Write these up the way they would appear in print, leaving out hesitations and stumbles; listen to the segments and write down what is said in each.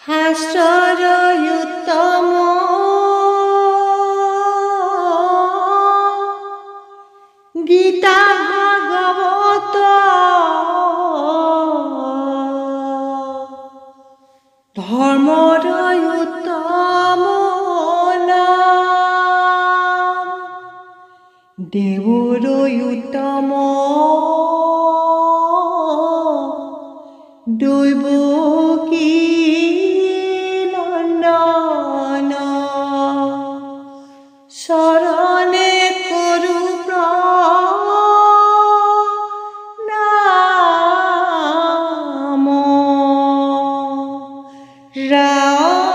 শাস্ত্ৰয়ুত্তম গীতা ভাগৱত ধৰ্মৰ উত্তম নাম দেৱৰ উত্তম দৈৱকী নন্দন শৰণে কৰো প্ৰণাম ৰাম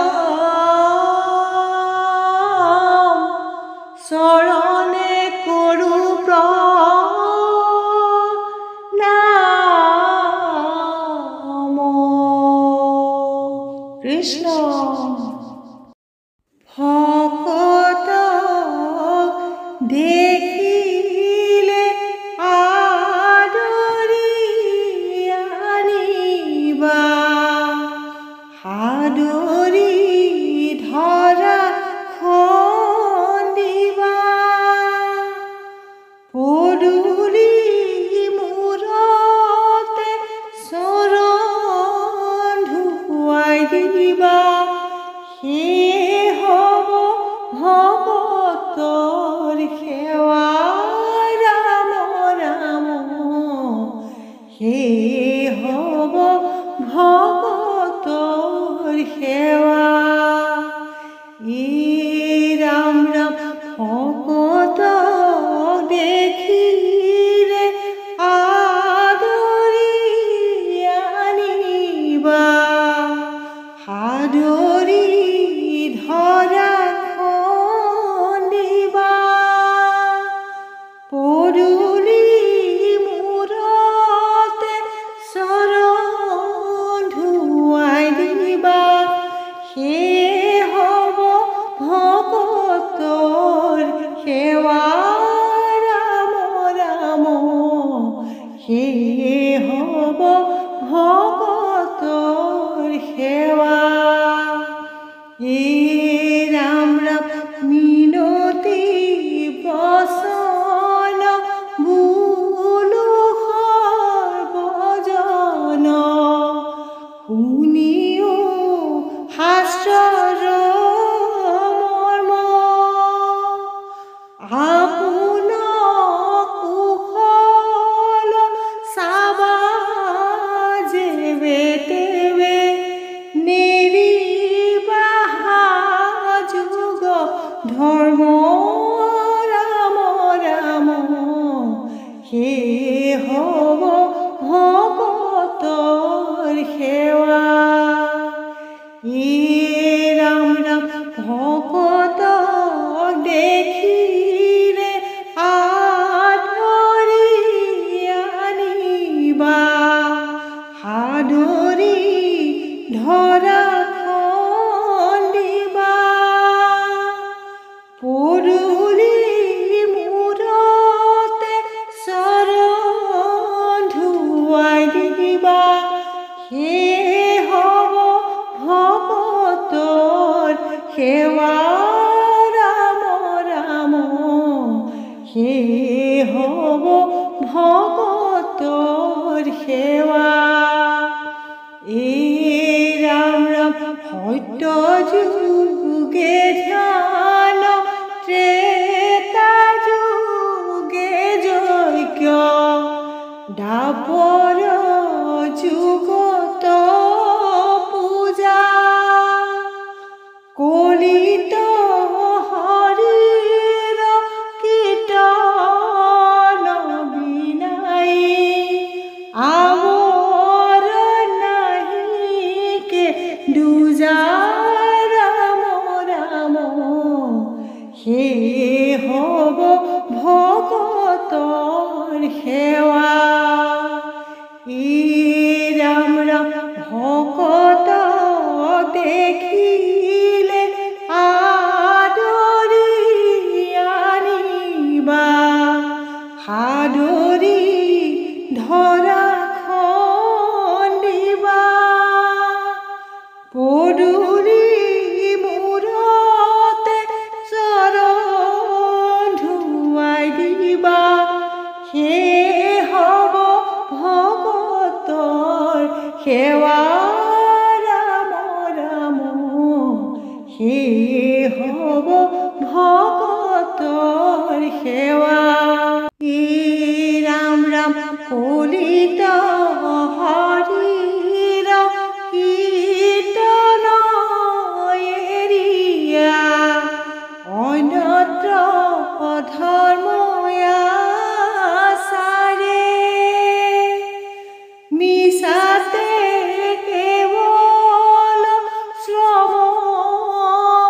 শৰণে কৰো প্ৰণাম কৃষ্ণ ভকতক দেখিলে আদৰি আনিবা সাদৰি ধৰা খন্দিবা পদূলি মূৰতে চৰণ ধুৱাই দিবা সেয়ে হ'ব ভকতৰ সেৱা ৰাম ৰাম সেয়ে হ'ব ভকতৰ সেৱা ৰাম ৰাম ভকতক দেখিলে আদৰি আনিবা সাদৰি ধৰা খন্দিবা পদূলি মূৰতে চৰণ ধুৱাই দিবা সেয়ে হ'ব ভকতৰ সেৱা ৰাম ৰাম সেয়ে হ'ব ভকতৰ সেৱা ৰাম ৰাম মিনতি বচন বোলো সৰ্বজন শুনিও শাস্ত্ৰৰ মৰ্ম আপোন কুশল চাবা যেবে তেবে নেৰিবা যুগ ধৰ্ম ৰাম ৰাম সেয়ে হ'ব ভকতৰ সেৱা ৰাম ৰাম ভকতক দেখিলে আদৰি আনিবা সাদৰি ধৰা খন্দিবা পদূলি মূৰতে চৰণ ধুৱাই দিবা সেয়ে হ'ব ভকতৰ সেৱা ৰাম ৰাম সেয়ে হ'ব ভকতৰ সেৱা ৰাম ৰাম সত্য যুগে ধ্যান ত্ৰেতা যুগে যজ্ঞ দ্বাপৰ যুগত পূজা কলিত হৰিৰ কীৰ্তন বিনাই আমৰ নাহিকে দুজা ৰাম ৰাম সেয়ে হ'ব ভকতৰ সেৱা ৰাম ৰাম ভকতক দেখিলে আদৰি আনিবা সাদৰি ধৰা খন্দিবা পদূলি মূৰতে চৰণ ধুৱাই দিবা, সেয়ে হ'ব ভকতৰ সেৱা। ৰাম ৰাম সেয়ে হ'ব ভকতৰ সেৱা। ৰাম ৰাম কলিত হৰিৰ কীৰ্তন এৰিয়া, অন্যত্ৰ ধৰ্ময়া চাৰে। মিছাতে কেৱল শ্ৰম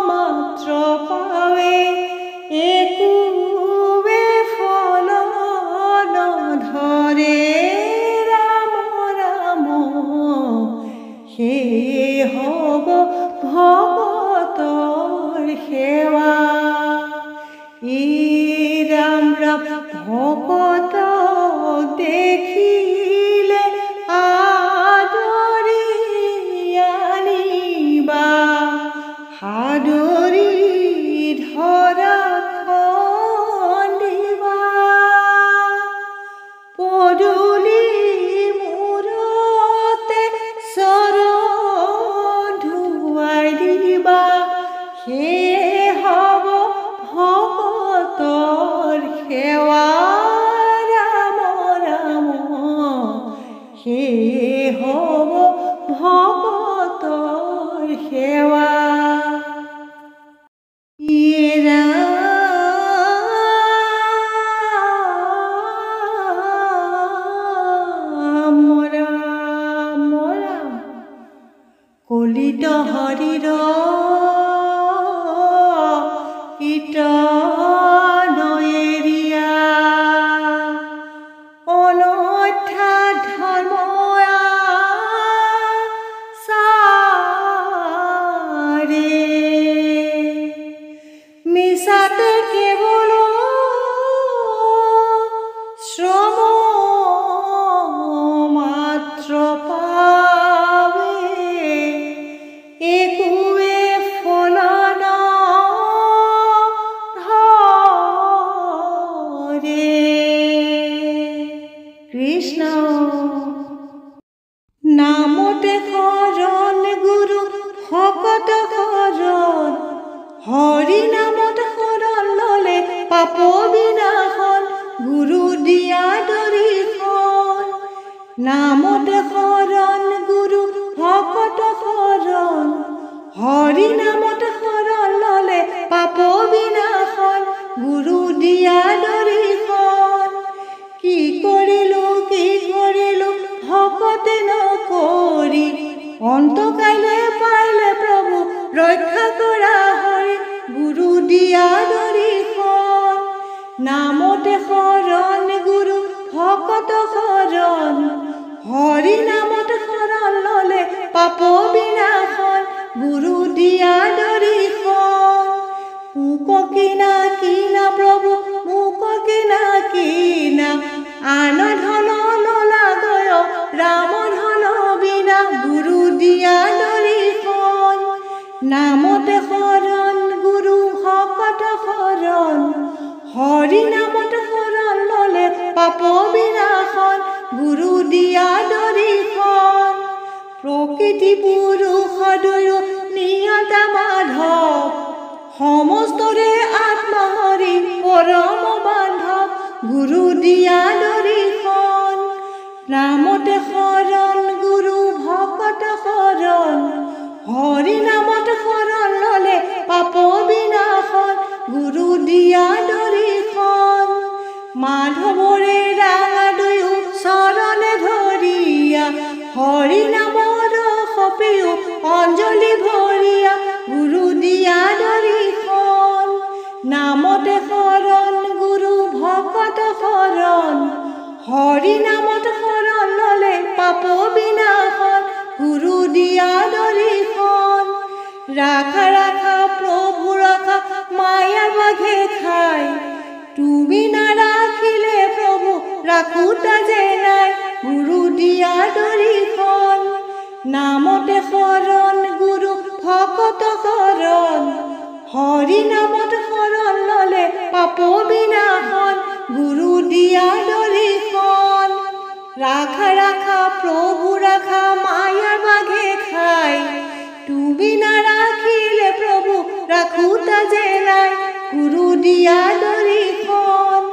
মাত্ৰ পাৱে, একোৱে ফল নধৰে। ৰাম ৰাম সেয়ে হ'ব ভকতৰ সেৱা। ৰাম ৰাম ভকতক দেখিলে আদৰি আনিবা, সাদৰি ধৰাখন দিবা। পদূলি মূৰতে চৰণ ধুৱাই দিবা, সেয়ে হ'ব ভকতৰ সেৱা। ৰাম ৰাম সেয়ে হ'ব ভকতৰ সেৱা। ৰাম ৰাম ৰাম কলিত হৰিৰ কীৰ্তন এৰিয়া, অন্যথা ধৰ্ময়া চাৰে। মিছাতে কেৱল শ্ৰম মাত্ৰ পাৱে, একোৱে ফল নধৰে। কৃষ্ণ নামতে শৰণ গুৰু ভকত শৰণ, হৰি নামত শৰণ ললে পাপ বিনাশন, গুৰু দিয়া দৰ্শন। নামতে শৰণ গুৰু ভকত শৰণ, হৰি নামত শৰণ ললে পাপ বিনাশন, গুৰু দিয়া দৰ্শন। কি কৰিলো ভকতে নকৰি, অন্তকালে পাইলে প্ৰভু ৰক্ষা কৰা হৰি, গুৰু দিয়া দৰ্শন। নামতে শৰণ গুৰু ভকত শৰণ, হৰি নামত শৰণ ললে পাপ বিনাশন, গুৰু দিয়া দৰ্শন। মোক কিনা প্ৰভু মোক কিনা, আন ধন নলাগয় ৰাম ধন বিনা, গুৰু দিয়া দৰ্শন। নামতে শৰণ গুৰু ভকত শৰণ, হৰি নামত শৰণ ললে পাপ বিনাশন, গুৰু দিয়া দৰ্শন। প্ৰকৃতি পুৰুষ দুয়ো নিয়তা মাধৱ, সমস্তৰে আত্মা হৰি পৰম বান্ধৱ, গুৰু দিয়া দৰ্শন। নামতে শৰণ গুৰু ভকত শৰণ, হৰি নামত শৰণ ললে পাপ বিনাশন, গুৰু দিয়া দৰ্শন। মাধৱৰে ৰাঙা দুয়ো চৰণে ধৰিয়া, হৰি নামৰ সপেও অঞ্জলি ভৰিয়া, গুৰু দিয়া দৰ্শন। নামতে শৰণ গুৰু ভকত শৰণ, হৰি নামত শৰণ ললে পাপ বিনাশন, গুৰু দিয়া দৰ্শন। ৰাখা ৰাখা প্ৰভু ৰাখা মায়াৰ বাঘে খায়, তুমি না ৰাখিলে প্ৰভু ৰাখুতা যে নাই, গুৰু দিয়া দৰ্শন। নামতে শৰণ গুৰু ভকত শৰণ হৰি নামত শৰণ ললে পাপ বিনাশন গুৰু দিয়া দৰ্শন ৰাখা ৰাখা প্ৰভু ৰাখা মায়াৰ বাঘে খাই তুমি নাৰাখিলে প্ৰভু ৰাখোতা যে নাই গুৰু দিয়া দৰ্শন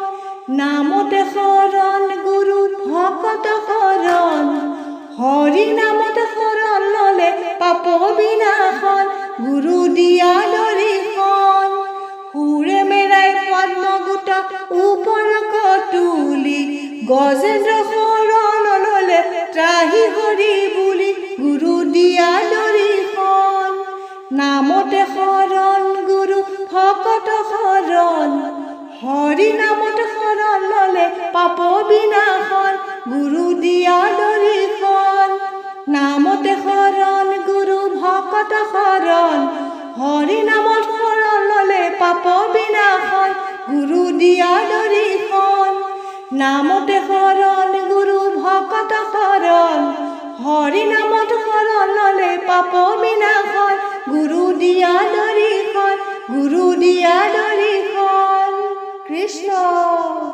নামতে শৰণ গুৰু ভকত শৰণ হৰি নামত শৰণ ললে পাপ বিনাশন গুৰু দিয়া দৰ্শন সুৰে মেৰাই পদ্মগুট ওপৰক তুলি গজেন্দ্ৰ শৰণ ললে ত্ৰাহি হৰি বুলি গুৰু দিয়া দৰ্শন নামতে শৰণ গুৰু ভকত শৰণ হৰি নামত শৰণ ললে পাপ বিনাশন গুৰু দিয়া দৰ্শন নামতে শৰণ গুৰু ভকত শৰণ হৰি নামত শৰণ ললে পাপ বিনাশন গুৰু দিয়া দৰ্শন নামতে শৰণ গুৰু ভকত শৰণ হৰি নামত শৰণ ললে পাপ বিনাশন গুৰু দিয়া দৰ্শন গুৰু দিয়া দৰ্শন কৃষ্ণ।